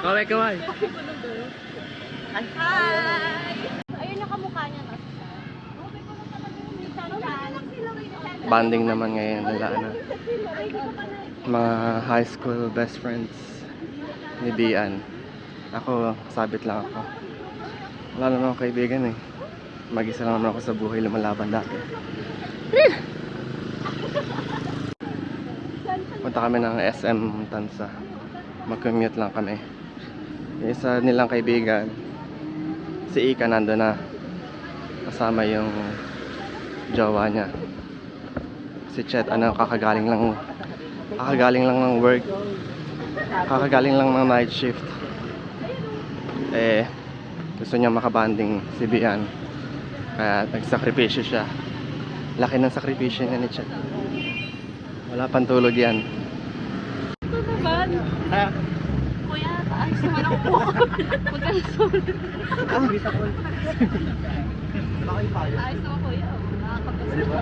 Kaway, kaway. Hi! Ayun yung kamukha niya. Banding naman ngayon nila mga high school best friends ni Dian. Ako, sabit lang ako. Wala naman akong kaibigan eh. Mag-isa lang naman ako sa buhay, lumalaban dati. Punta kami ng SM Tansa. Mag-commute lang kami. Yung isa nilang kaibigan, si Ika, nando na. Kasama yung jowa niya. Si Chet, kakagaling lang ng work. Kakagaling lang ng night shift. Gusto niya makabanding si Bian. Kaya nagsakripisyo siya. Laki ng sakripisyo niya ni Chet. Wala pang tulog yan. Ito ba? Kuya, ayos naman ako po. Magkasunod. Ayos naman kuya. Nakakapagod.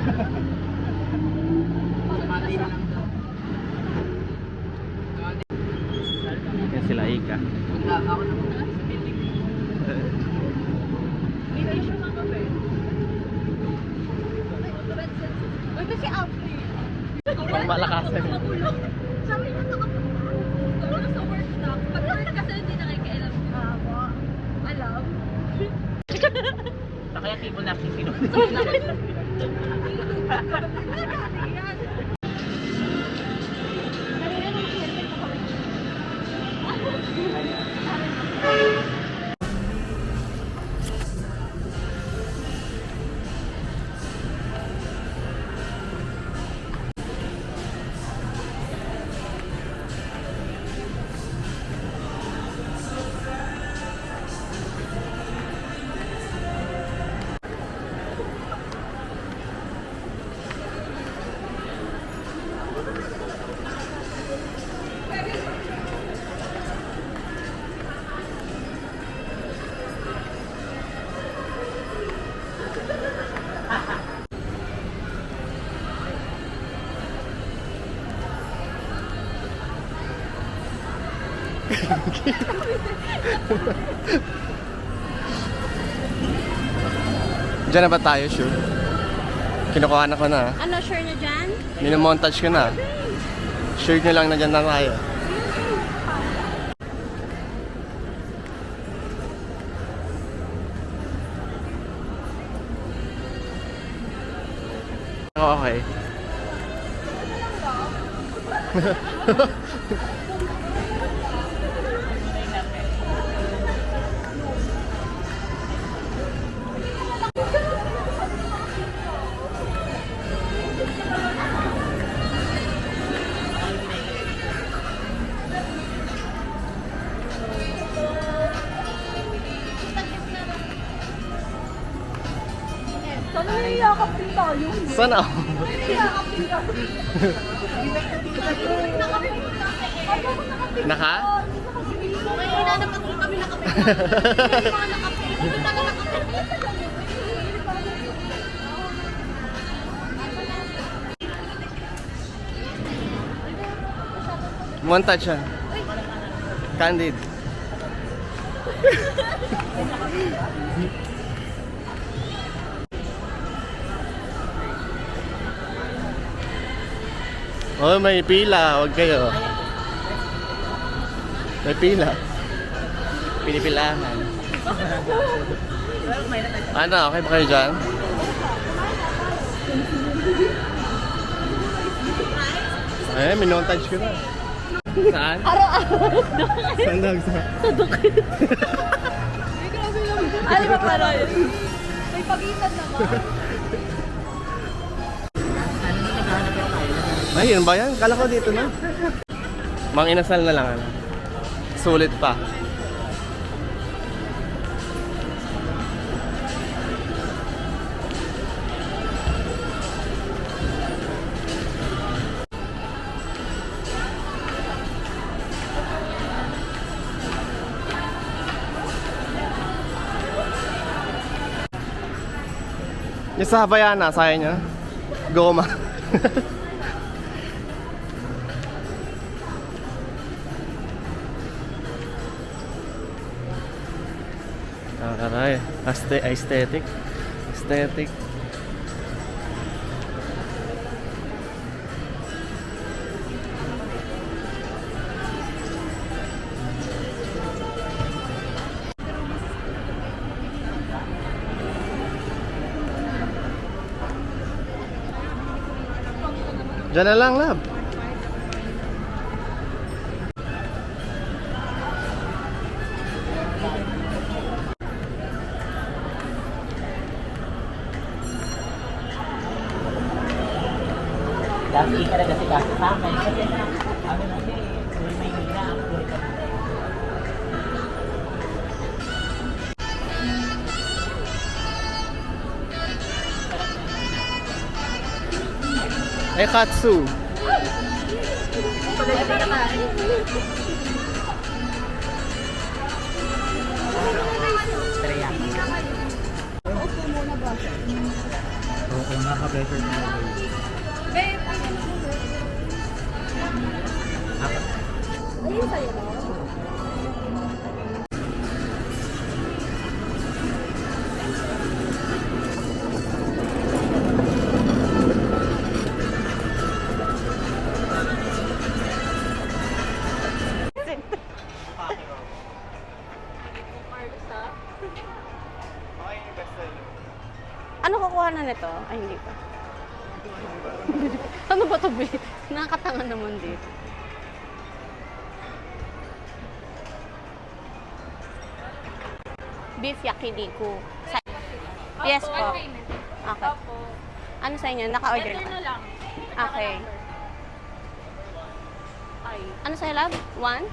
Yan sila Ika. Pang malakasan. Sabi niya sa kapag sa work na. Pag-work kasi hindi nakikialam. Alam. Kaya tipo na sino. Diyan na ba tayo, sure? Kinukuha na ko na. Ano, sure na dyan? Minimontage ko na. Sure nyo lang na dyan na tayo. Okay. Sana niyakap din tayo. Sana? Naka? Ngayon na naman kami nakapit. Montage siya. Candid. Oh, may pila. Huwag kayo. May pila. Pinipilahan. Ano, okay ba kayo dyan? Eh, minontage ko na. Saan? Araw-araw. Saan daw? Sa dukit. Ano ba pala yun? May pagitan naman. Ay, yun ba yan? Kala ko dito na. Mang inasal na lang. Sulit pa. Yung sa Havaiana, sayang niya. Goma. Aray, aesthetic. Aesthetic. Diyan na lang, lab. Dati ka na kasi kasi sa akin. Kasi ano na may hina ang buhay ka. Ekatsu. Treya. Oo, naka-better na ako. Ayun sa'yo. Ano kukuha na nito? Ay, hindi pa. Ano ba ito, babe? Nakakatanga naman dito. Beef yakiniku. Yes po. Okay. Opo. Ano sa inyo? Naka-order Enter na. na lang. Okay. Ay. Ano sa'yo, love? One?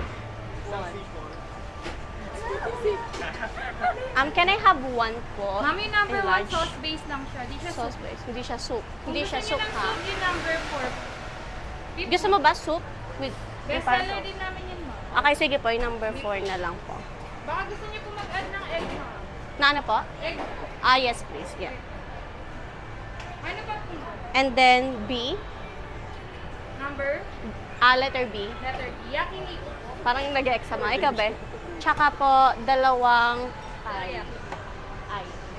Can I have one po? Mami, number In 1, large? sauce base lang siya. Di siya Sauce soup. base. Hindi siya soup. Kung Hindi siya gusto soup, niyo ng ha? soup, yung number 4. Gusto mo ba soup? With Best parsley? seller din namin yun, ma'am. Okay, sige po. Yung number 4 na lang po. Baka gusto niyo po mag-add ng egg, ma'am. Na ano po? Egg. Ah, yes, please. Yeah. Ano ba po? And then, B. Number? Letter B. Letter D. Yakiniku po. Parang nag-exam. Ikaw, be? Tsaka po, dalawang Ay.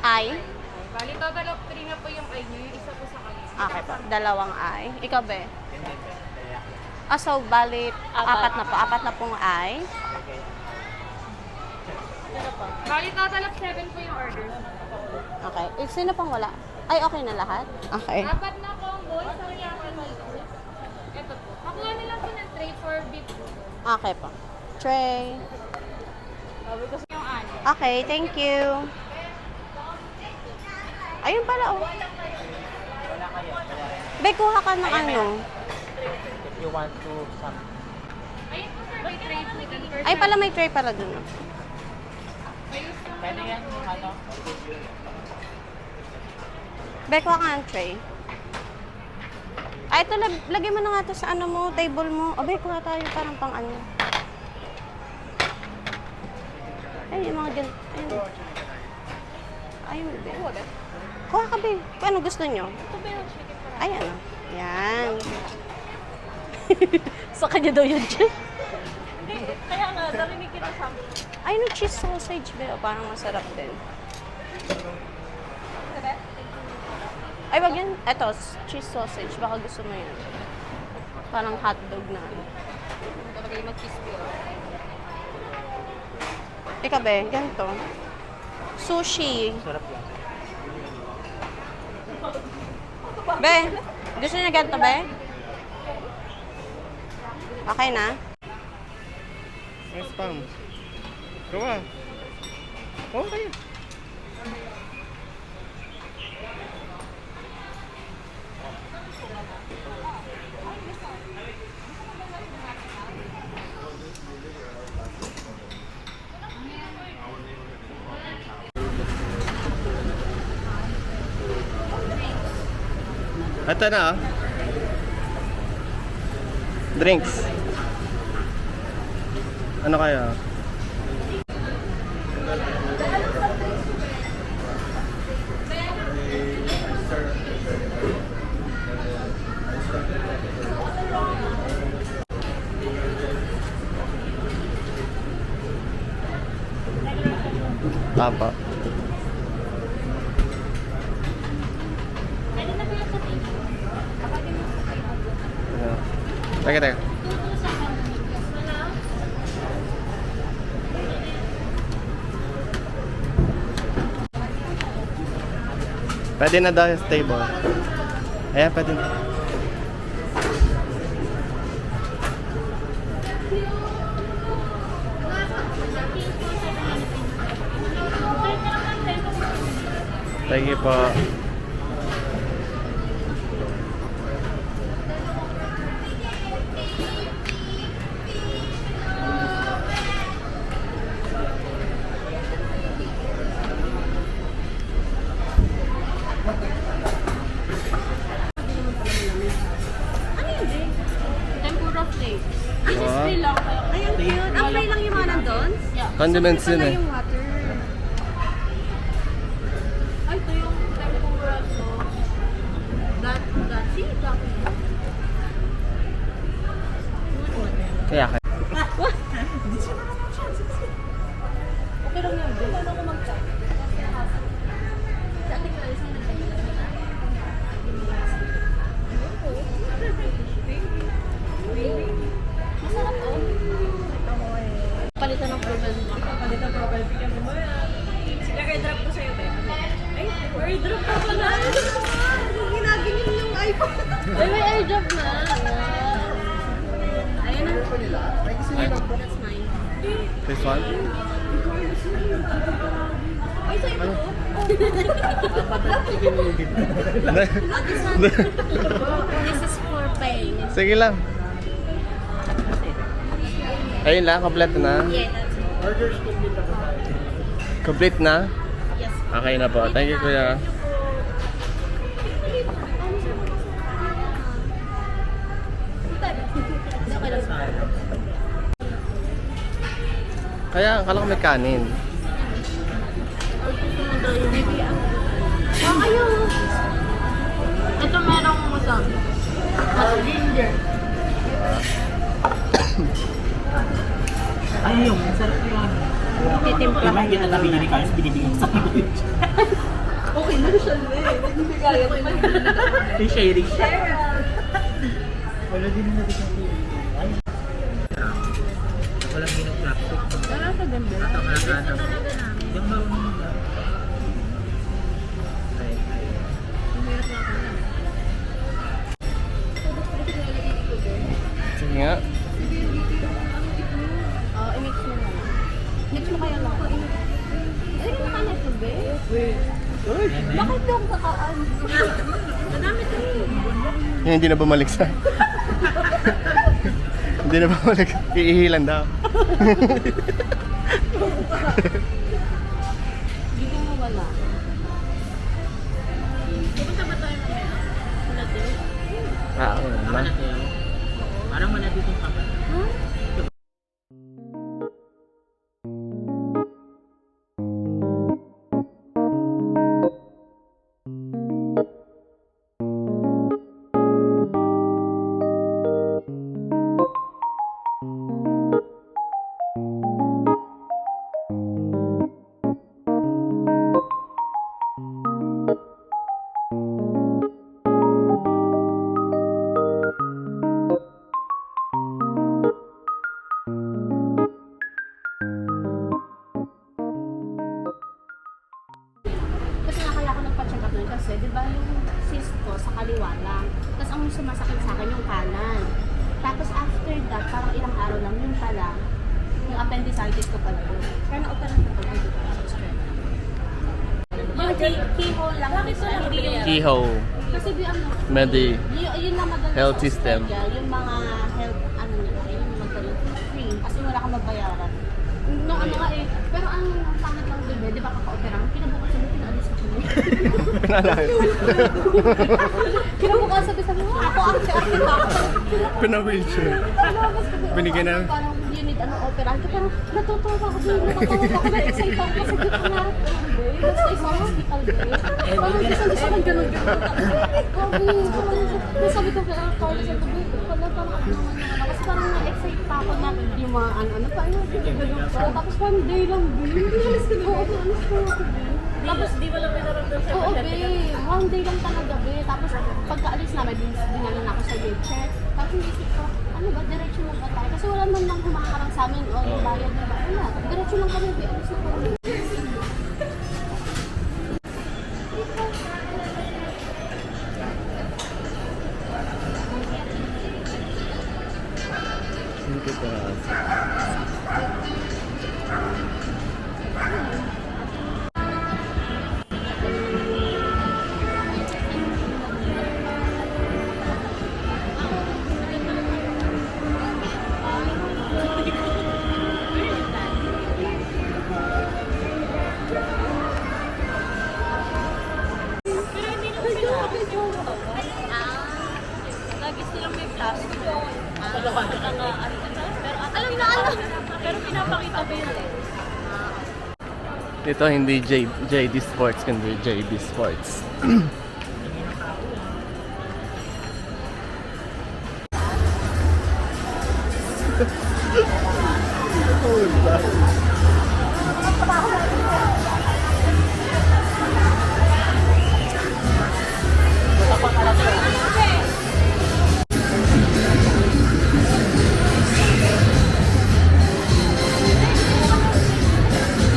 I. Bali, total of 3 na po yung ay niyo. Yung isa po sa kanya. Okay po. Dalawang I. Ikaw, be? So, bali, apat na po. Apat na pong I. Bali, total of 7 po yung order. Okay. Sino pang wala? Ay, okay na lahat? Okay. Apat na combo, isang yakiniku. Ito po. Pakuha nila po ng tray for beef po. Okay po. Tray. Yung ano. Okay, thank you. Ayun pala, oh. Be, kuha ka ng ano. If you want to some Ayun po sir, may tray po. Ay, pala may tray pala dun. Oh. pwede yan yung ano? Be, kuha ka ng tray. Ay, ito, lagay mo na nga to sa ano mo, table mo. O, be, kuha tayo parang pang ano. Ay, yung mga gan... Ayun. Ayun, be. Kuha ka, be. Kung ano gusto nyo. Ito ba yung chicken fry? Ay, ano. Yan. Sa kanya daw yun, Che. Kaya nga, narinig kita sa Ay, no, cheese sausage, be. O, parang masarap din. Ay, wag yan. Eto, cheese sausage. Baka gusto mo yan. Parang hotdog na ano. Talaga mag-cheese ko. Ika, be. Ganito. Sushi. Sarap yan. Be, gusto niya ganito, be? Okay na? May spam. Gawa. Okay. Ito na, oh. Drinks. Ano kaya? Tapa. Teka. Pwede na daw yung stable. Ayan, pwede na. Thank you po. Ano yun, babe? Tempura flakes. This is Wow. free lang. Ayun, cute. Ang free lang yung mga nandun? Yeah. Condiments Ito yun na eh. yung water. Ay, ito yung tempura sauce. See, that. Kaya ka. Okay lang yan, babe. Paano ako mag-chat? Sa ating alis na masarap to. Palitan ng profile mo. Palitan ng profile picture mo. Sige, airdrop ko sa'yo, babe. Ay, airdrop ka pala. Ginaginin yung iPhone. Ay, may airdrop na. Ayun na. That's mine. This one? Ay, sa'yo to. This is for paying. Sige lang. Ayun lang, kompleto na. Yeah, that's it. Complete na? Yes. Okay na po. Thank you, kuya. Okay lang. Kaya, akala ko may kanin. Ayaw. Ito merong musang. Ginger. Ay, yung masarap yun. Titimpla. Diba yung ginatabi niya ni Carlos, binibigyan ko sa akin. Okay na siya na eh. Hindi kaya ko pa. Yung sharing. Wala din na din ang ay. Walang ginong plastic. Wala sa ganda. Ito, ano. Yung marunong nila. Ay. Sige nga. I-mix mo na. Mix mo kaya lang. Ay, nakanet mo, be? Bakit daw kakaan? Madami ka rin. Yan, hindi na bumalik sa... hindi na bumalik. Iihilan daw. Hindi ko mawala. Pupunta ba tayo mamaya? Natin? Oo na. Parang wala dito yung kapal. Huh? Kasi nga kaya ako nagpa-check up nun kasi, di ba yung cyst ko sa kaliwa lang. Tapos ang sumasakit sa akin yung kanan. Tapos after that, parang ilang araw lang yung pala, yung appendicitis ko pala yun. Kaya na-operahan ko pala dito. Yung keyhole lang. Bakit ko lang yung... Keyhole. Kasi di ano, Medi. yun na madalas Health sa system. Australia, yung mga health, ano nila, yung magkaroon free. Kasi wala kang magbayaran. No, ano nga eh. Pero ang pangit lang din, di ba kaka-opera? Kinabukas sabi, pinaalis ako. Pinalayas. Kinabukas sabi mo, ako arte-arte pa ako. Pina-wheelchair. Binigyan na. Parang you need ano, opera. Kaya parang natutuwa ako. Natatawa ako. Na-excite ako kasi di ko narap ko ng day. Basta isang hospital day. Parang gusto ko ganun-ganun. Sabi ko kaya Carl sa tabi, pala parang ako naman yung ano. Kasi parang na-excite pa ako na yung mga ano pa yun. Tapos one day lang din. Alis ko na ako. Alis ko ako din. Tapos di mo lang pinaramdam sa Oo, babe. One day lang talaga, babe. Tapos pagkaalis namin, dinala na ako sa wheelchair. Tapos inisip ko, ano ba, diretso lang ba tayo? Kasi wala naman lang humaharang sa amin, o yung bayad na ba? Wala, diretso lang kami, babe. Alis na kami. Hindi ko Lagi silang may plastic. Alam na alam. Pero pinapakita ba yun eh? Dito hindi JD Sports, kundi JB Sports.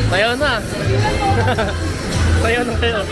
Sayaw na! Sayaw na kayo!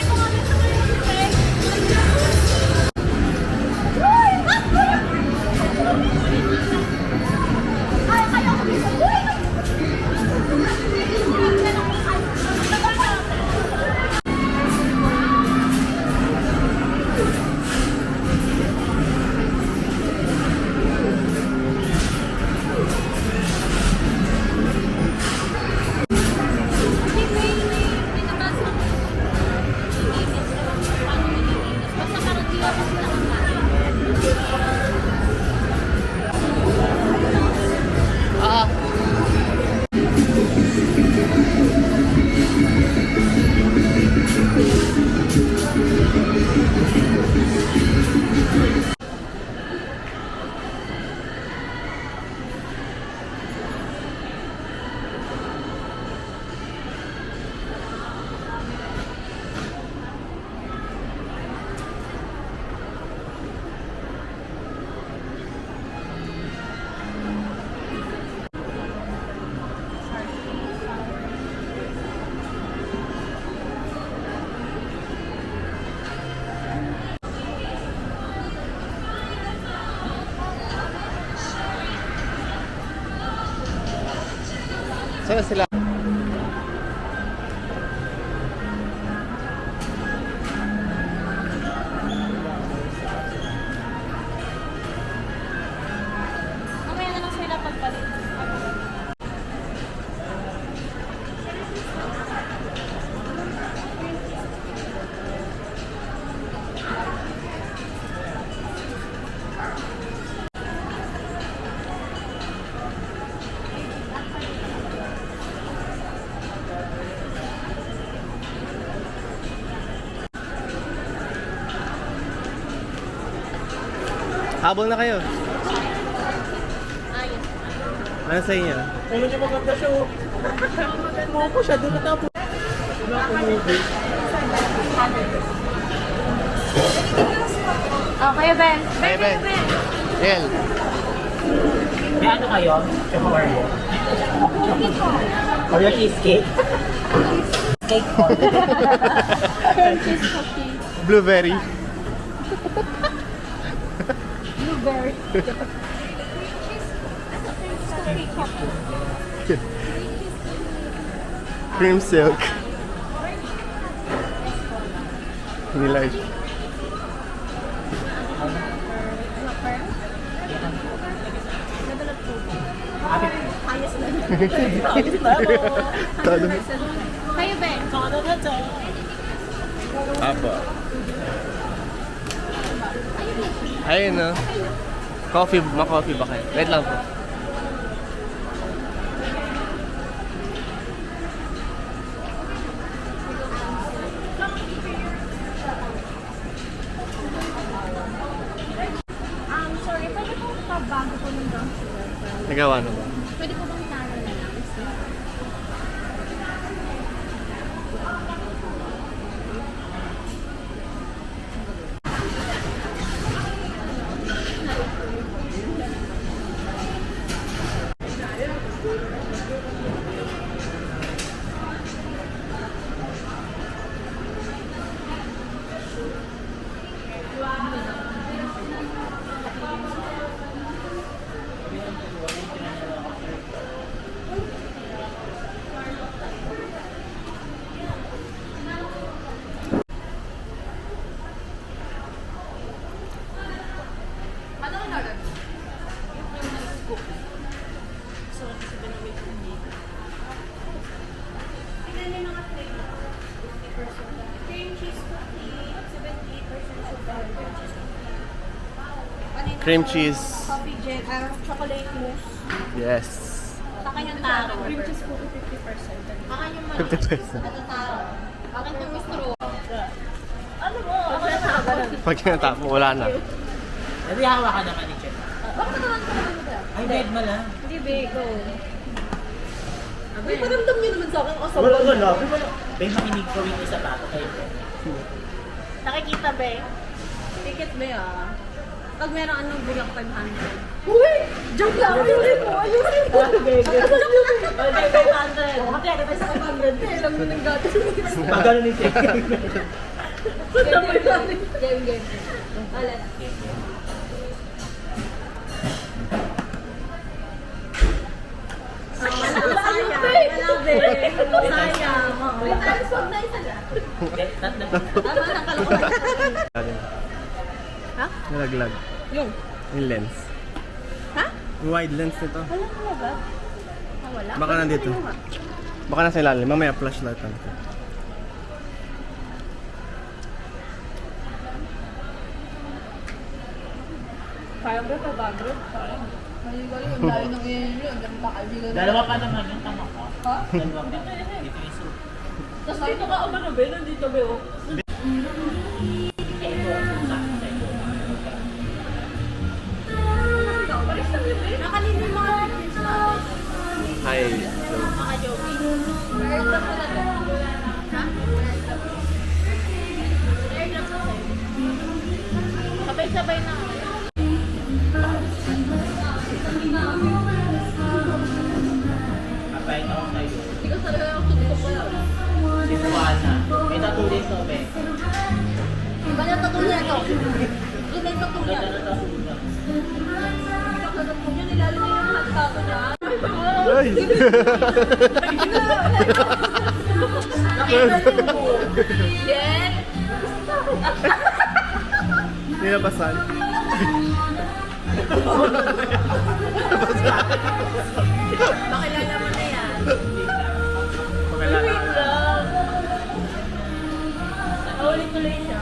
Saan sila? Mamaya na lang sila pagpalit. Habol na kayo. Ayos. Ano sa inyo? Ano niya maganda siya, oh. Mo siya, doon na tapos. Wala ko movie. Oh, kayo, Ben. Hey, Ben. Yel. May ano kayo? Chocolate mo? Or yung cheesecake? Cake po. Cheese cookie. Blueberry. Blueberry. Cream silk. Nilay. Ayos na. Todo. Kayo, Ben. Apa. Ayun no. Coffee, ma-coffee ba kayo? Wait lang po. Sorry, pwede po pabago po ng brown sugar? Nagawa na ba? Pwede po bang talo na lang? Cream cheese. Coffee jet, chocolate mousse. Yes. Akin yung taro. Cream cheese po 50%. Akin yung malaki. 50%. Ito taro. Akin yung straw. Ano mo? Ako na tawag. Pag natapos, wala na. Hindi hawakan naman ni Chef. Bakit naman ka naman ba? Ay, dead mo lang. Hindi, Bego. Ay, paramdam niyo naman sa akin kasama. Wala. Bay, makinig ko yung isa pa ako kayo. Nakikita, Be? Ticket, Be, ah. Pag meron anong bilang 500. Uy! Joke lang! Ayusin mo! Ayusin mo! Okay, 500. Kasi agad tayo sa 500. Kaya lang mo nang gatos. Magano ni Chef. Game, game. Alas. Sayang. Wala, Be. Sayang. Wait, alas, wag na isa na. Tama na kalokohan. Ha? Nalaglag. Yung? Yung lens. Ha? Yung wide lens nito. Wala ka ba? Wala? Baka nandito. Baka nasa ilalim. Mamaya flashlight natin. Parang ba pa bagro? Parang. Maligaling yung layo ng iyon yun. Ganun pa kaibigan. Dalawa pa naman yung tama ko. Ha? Dalawa pa. Dito yung soup. Tapos dito ka, o ano ba? Nandito ba o? Nakalinin mga pictures na. Hi. Mga Joby. Airdrop mo na to. Ha? Airdrop mo sa'yo. Sabay-sabay na. Kapay na ako sa'yo. Hindi ko talaga yung tutok ko lang. Si Juana. May tattoo dito, be. Iba na tattoo niya to. Iba yung tattoo niya. Nilalim niya yung hot tattoo niya. Ay! Yen! Nilabasan. Makilala mo na yan. Pakilala. Wait lang. Naulit tuloy siya.